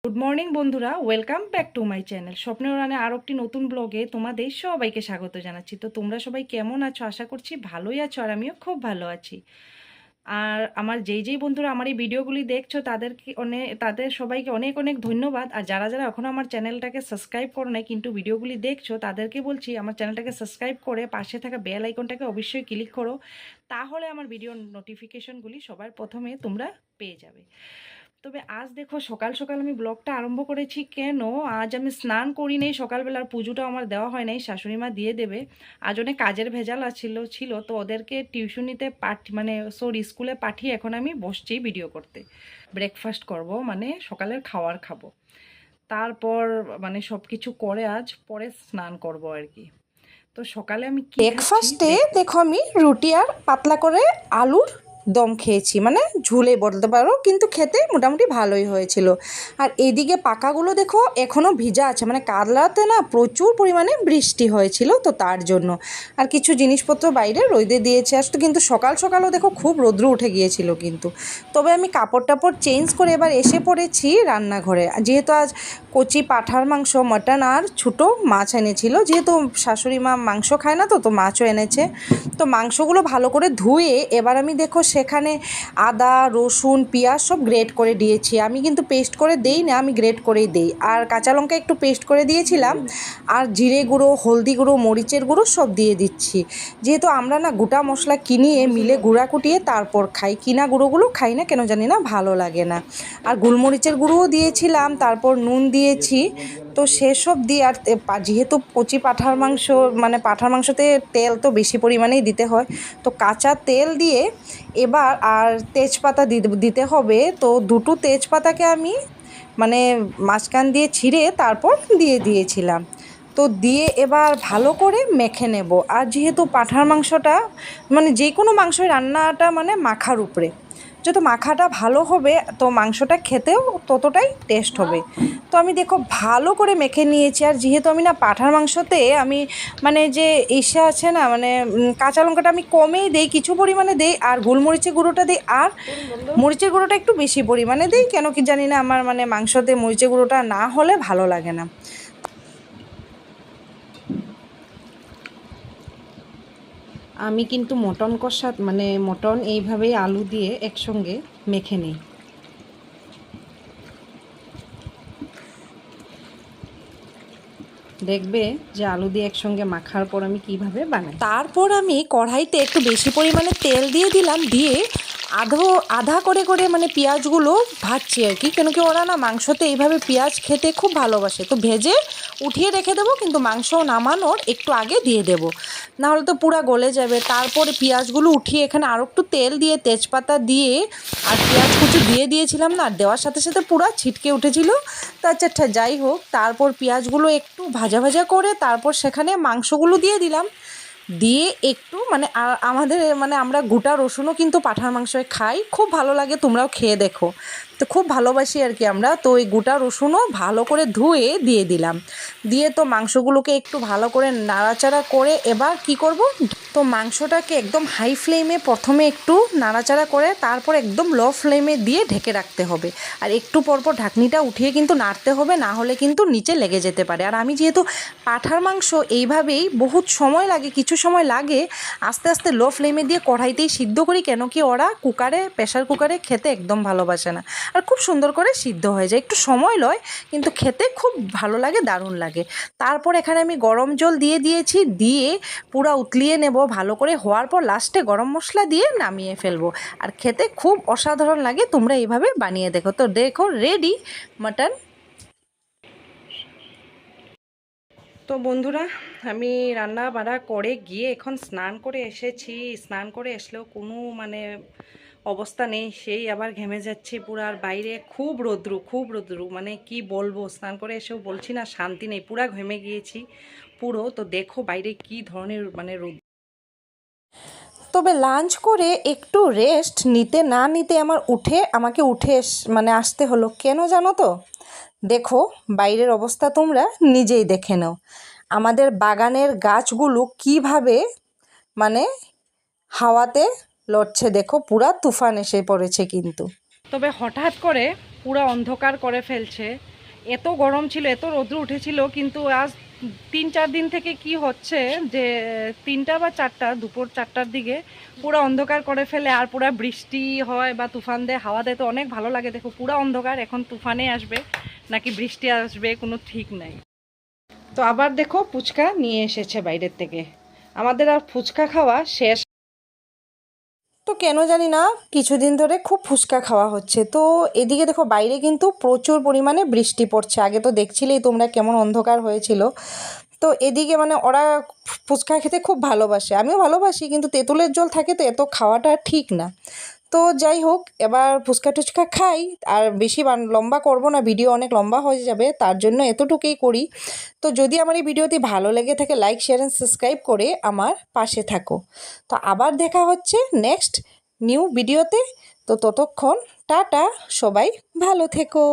Good morning বন্ধুরা, welcome back to my channel স্বপ্নের উড়ানে আরও একটি নতুন ব্লগে তোমাদের সবাইকে স্বাগত জানাচ্ছি। তো তোমরা সবাই কেমন আছো? আশা করছি ভালোই আছো, আর আমিও খুব ভালো আছি। আর আমার যেই বন্ধুরা আমার এই ভিডিওগুলি দেখছো তাদের সবাইকে অনেক অনেক ধন্যবাদ। আর যারা যারা এখনও আমার চ্যানেলটাকে সাবস্ক্রাইব করো নাই কিন্তু ভিডিওগুলি দেখছো, তাদেরকে বলছি আমার চ্যানেলটাকে সাবস্ক্রাইব করে পাশে থাকা বেল আইকনটাকে অবশ্যই ক্লিক করো, তাহলে আমার ভিডিও নোটিফিকেশনগুলি সবার প্রথমে তোমরা পেয়ে যাবে। তবে আজ দেখো সকাল সকাল আমি ব্লগটা আরম্ভ করেছি কেন, আজ আমি স্নান করি নেই, সকালবেলার পুজোটা আমার দেওয়া হয় নাই, শাশুড়ি মা দিয়ে দেবে। আজ অনেক কাজের ভেজাল ছিল তো ওদেরকে টিউশনিতে স্কুলে পাঠিয়ে এখন আমি বসছি ভিডিও করতে। ব্রেকফাস্ট করব, মানে সকালের খাবার খাবো, তারপর মানে সব কিছু করে আজ পরে স্নান করব আর কি। তো সকালে আমি কি ব্রেকফাস্টে দেখো আমি রুটি আর পাতলা করে আলুর দম খেয়েছি, মানে ঝুলে বলতে পারো, কিন্তু খেতে মোটামুটি ভালোই হয়েছিল। আর এদিকে পাকাগুলো দেখো এখনও ভিজা আছে, মানে কালরাতে না প্রচুর পরিমাণে বৃষ্টি হয়েছিল, তো তার জন্য। আর কিছু জিনিসপত্র বাইরে রোদে দিয়েছে আসতে, কিন্তু সকাল সকালও দেখো খুব রৌদ্র উঠে গিয়েছিল কিন্তু। তবে আমি কাপড় টাপড় চেঞ্জ করে এবার এসে পড়েছি রান্নাঘরে, যেহেতু আজ কচি পাঁঠার মাংস, মটন আর ছোটো মাছ এনেছিল, যেহেতু শাশুড়ি মা মাংস খায় না, তো মাছও এনেছে। তো মাংসগুলো ভালো করে ধুয়ে এবার আমি দেখো সেখানে আদা রসুন পেঁয়াজ সব গ্রেট করে দিয়েছি। আমি কিন্তু পেস্ট করে দেই না, আমি গ্রেট করেই দেই। আর কাঁচা লঙ্কা একটু পেস্ট করে দিয়েছিলাম, আর জিরে গুঁড়ো, হলদি গুঁড়ো, মরিচের গুঁড়ো সব দিয়ে দিচ্ছি। যেহেতু আমরা না গোটা মশলা কিনিয়ে মিলে গুঁড়া কুটিয়ে তারপর খাই, কিনা গুঁড়োগুলো খাই না, কেন জানি না, ভালো লাগে না। আর গোলমরিচের গুঁড়োও দিয়েছিলাম, তারপর নুন দিয়েছি। তো সেসব দিয়ে, আর যেহেতু কচি পাঁঠার মাংস, মানে পাঁঠার মাংসতে তেল তো বেশি পরিমাণেই দিতে হয়, তো কাঁচা তেল দিয়ে এবার আর তেজপাতা দিতে হবে। তো দুটো তেজপাতাকে আমি মানে মাঝখান দিয়ে ছিঁড়ে তারপর দিয়ে দিয়েছিলাম। তো দিয়ে এবার ভালো করে মেখে নেব। আর যেহেতু পাঁঠার মাংসটা মানে যে কোনো মাংসই রান্নাটা মানে মাখার উপরে, যত মাখাটা ভালো হবে তো মাংসটা খেতেও ততটাই টেস্ট হবে। তো আমি দেখো ভালো করে মেখে নিয়েছি। আর যেহেতু আমি না পাঁঠার মাংসতে আমি মানে যে ইসে আছে না, মানে কাঁচা লঙ্কাটা আমি কমেই দেই, কিছু পরিমাণে দেই, আর গোলমরিচের গুঁড়োটা দিই, আর মরিচের গুঁড়োটা একটু বেশি পরিমাণে দিই, কেন কি জানি না, আমার মানে মাংসতে মরিচের গুঁড়োটা না হলে ভালো লাগে না। আমি কিন্তু মটন কষা মানে মটন এইভাবেই আলু দিয়ে একসঙ্গে মেখে নিই। দেখবে যে আলু দিয়ে একসঙ্গে মাখার পর আমি কিভাবে বানাই। তারপর আমি কড়াইতে একটু বেশি পরিমাণে তেল দিয়ে দিলাম, দিয়ে আধা করে করে মানে পেঁয়াজগুলো ভাজছি আর কি, কেন কি ওরা না মাংসতে এইভাবে পেঁয়াজ খেতে খুব ভালোবাসে। তো ভেজে উঠিয়ে রেখে দেবো, কিন্তু মাংস নামানোর একটু আগে দিয়ে দেবো, নাহলে তো পুরো গলে যাবে। তারপরে পেঁয়াজগুলো উঠিয়ে এখানে আরও একটু তেল দিয়ে তেজপাতা দিয়ে আর পেঁয়াজ কুচি দিয়ে দিয়েছিলাম না, আর দেওয়ার সাথে সাথে পুরো ছিটকে উঠেছিল। তো আচ্ছা যাই হোক, তারপর পেঁয়াজগুলো একটু ভাজা ভাজা করে তারপর সেখানে মাংসগুলো দিয়ে দিলাম, দিয়ে একটু মানে আমাদের মানে আমরা গোটা রসুনও কিন্তু পাঁঠার মাংসে খাই, খুব ভালো লাগে, তোমরাও খেয়ে দেখো। তো খুব ভালোবাসি আর কি আমরা। তো ওই গোটা রসুনও ভালো করে ধুয়ে দিয়ে দিলাম, দিয়ে তো মাংসগুলোকে একটু ভালো করে নাড়াচাড়া করে এবার কি করব, তো মাংসটাকে একদম হাই ফ্লেমে প্রথমে একটু নাড়াচাড়া করে তারপর একদম লো ফ্লেমে দিয়ে ঢেকে রাখতে হবে। আর একটু পরপর ঢাকনিটা উঠিয়ে কিন্তু নাড়তে হবে, না হলে কিন্তু নিচে লেগে যেতে পারে। আর আমি যেহেতু পাঁঠার মাংস এইভাবেই বহুত সময় লাগে, কিছু সময় লাগে, আস্তে আস্তে লো ফ্লেমে দিয়ে কড়াইতেই সিদ্ধ করি, কেন কি ওরা প্রেশার কুকারে খেতে একদম ভালোবাসে না। আর খুব সুন্দর করে সিদ্ধ হয়ে যায়, একটু সময় লয় কিন্তু খেতে খুব ভালো লাগে, দারুণ লাগে। তারপর এখানে আমি গরম জল দিয়ে দিয়েছি, দিয়ে পুরো উতলিয়ে নেব ভালো করে, হওয়ার পর লাস্টে গরম মশলা দিয়ে নামিয়ে ফেলবো। আর খেতে খুব অসাধারণ লাগে, তোমরা এইভাবে বানিয়ে দেখো। তো দেখো রেডি মাটন। তো বন্ধুরা, আমি রান্না বাড়া করে গিয়ে এখন স্নান করে এসেছি। স্নান করে আসলেও কোনো মানে অবস্থা নেই, সেই আবার ঘেমে যাচ্ছি পুরো। আর বাইরে খুব রৌদ্রু, মানে কি বলবো, স্নান করে এসেও বলছি না শান্তি নেই, পুরো ঘেমে গিয়েছি পুরো। তো দেখো বাইরে কি ধরনের মানে রৌদ্র। তবে লাঞ্চ করে একটু রেস্ট নিতে না নিতে আমাকে উঠে মানে আসতে হলো, কেন জানো তো? দেখো বাইরের অবস্থা তোমরা নিজেই দেখে নাও, আমাদের বাগানের গাছগুলো কিভাবে মানে হাওয়াতে লড়ছে, দেখো পুরা তুফান এসে পড়েছে কিন্তু। তবে হঠাৎ করে পুরো অন্ধকার করে ফেলছে। এত গরম ছিল, এত রৌদ্র উঠেছিল, কিন্তু আজ 3-4 দিন থেকে কি হচ্ছে যে 3টা বা 4টা দুপুর 4টার দিকে পুরো অন্ধকার করে ফেলে, আর পুরো বৃষ্টি হয় বা তুফান দেয়, হাওয়া দেয়, তো অনেক ভালো লাগে। দেখো পুরো অন্ধকার, এখন তুফানে আসবে নাকি বৃষ্টি আসবে কোনো ঠিক নাই। তো আবার দেখো ফুচকা নিয়ে এসেছে বাইরের থেকে, আমাদের আর ফুচকা খাওয়া শেষ। তো কেন জানি না কিছুদিন ধরে খুব ফুচকা খাওয়া হচ্ছে। তো এদিকে দেখো বাইরে কিন্তু প্রচুর পরিমাণে বৃষ্টি পড়ছে। আগে তো দেখছিলেই তোমরা কেমন অন্ধকার হয়েছিল। তো এদিকে মানে ওরা ফুচকা খেতে খুব ভালোবাসে, আমিও ভালোবাসি, কিন্তু তেঁতুলের জল থাকে তো এত খাওয়াটা ঠিক না। তো যাই হোক, এবার ফুচকা টুচকা খাই। আর বেশি লম্বা করব না, ভিডিও অনেক লম্বা হয়ে যাবে, তার জন্য এতটুকুই করি। তো যদি আমার এই ভিডিওটি ভালো লেগে থাকে, লাইক শেয়ার অ্যান্ড সাবস্ক্রাইব করে আমার পাশে থাকো। তো আবার দেখা হচ্ছে নেক্সট নিউ ভিডিওতে। তো ততক্ষণ টাটা, সবাই ভালো থেকো।